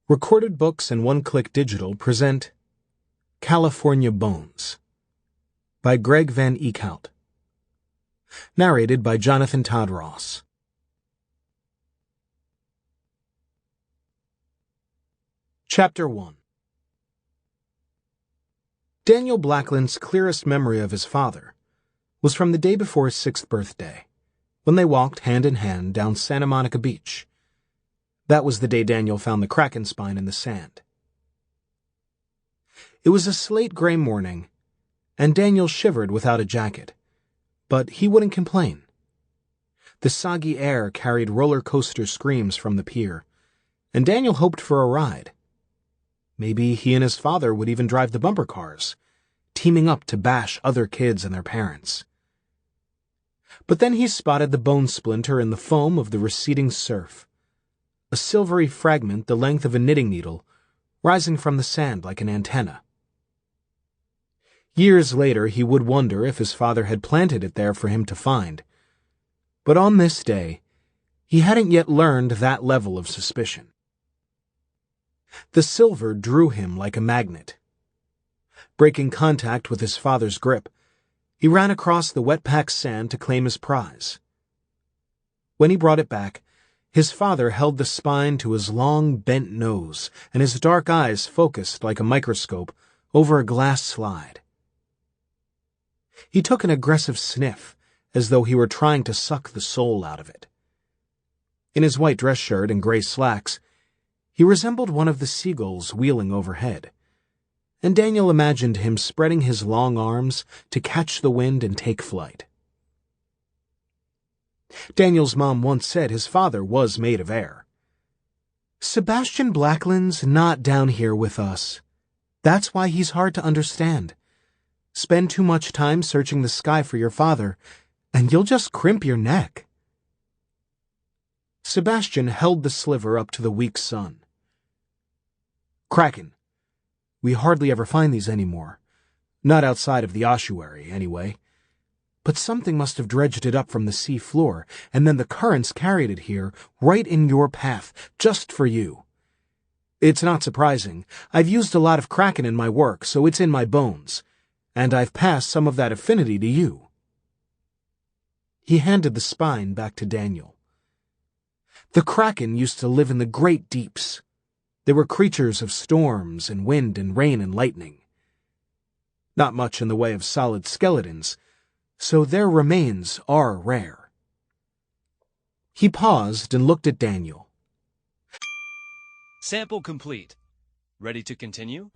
Recorded Books and One-Click Digital present California Bones by Greg Van Eekhout. Narrated by Jonathan Todd Ross. Chapter 1. Daniel Blackland's clearest memory of his father was from the day before his 6th birthday, when they walked hand in hand down Santa Monica Beach. That was the day Daniel found the kraken spine in the sand. It was a slate-gray morning, and Daniel shivered without a jacket, but he wouldn't complain. The soggy air carried roller coaster screams from the pier, and Daniel hoped for a ride. Maybe he and his father would even drive the bumper cars, teaming up to bash other kids and their parents. But then he spotted the bone splinter in the foam of the receding surf, a silvery fragment the length of a knitting needle, rising from the sand like an antenna. Years later, he would wonder if his father had planted it there for him to find. But on this day, he hadn't yet learned that level of suspicion. The silver drew him like a magnet. Breaking contact with his father's grip, he ran across the wet-packed sand to claim his prize. When he brought it back, his father held the spine to his long, bent nose, and his dark eyes focused like a microscope over a glass slide. He took an aggressive sniff, as though he were trying to suck the soul out of it. In his white dress shirt and gray slacks, he resembled one of the seagulls wheeling overhead, and Daniel imagined him spreading his long arms to catch the wind and take flight. Daniel's mom once said his father was made of air. "Sebastian Blackland's not down here with us. That's why he's hard to understand. Spend too much time searching the sky for your father, and you'll just crimp your neck." Sebastian held the sliver up to the weak sun. "Kraken. We hardly ever find these anymore. Not outside of the ossuary, anyway. But something must have dredged it up from the sea floor, and then the currents carried it here, right in your path, just for you. It's not surprising. I've used a lot of kraken in my work, so it's in my bones, and I've passed some of that affinity to you." He handed the spine back to Daniel. The kraken used to live in the great deeps. They were creatures of storms and wind and rain and lightning. Not much in the way of solid skeletons, so their remains are rare. He paused and looked at Daniel. Sample complete. Ready to continue?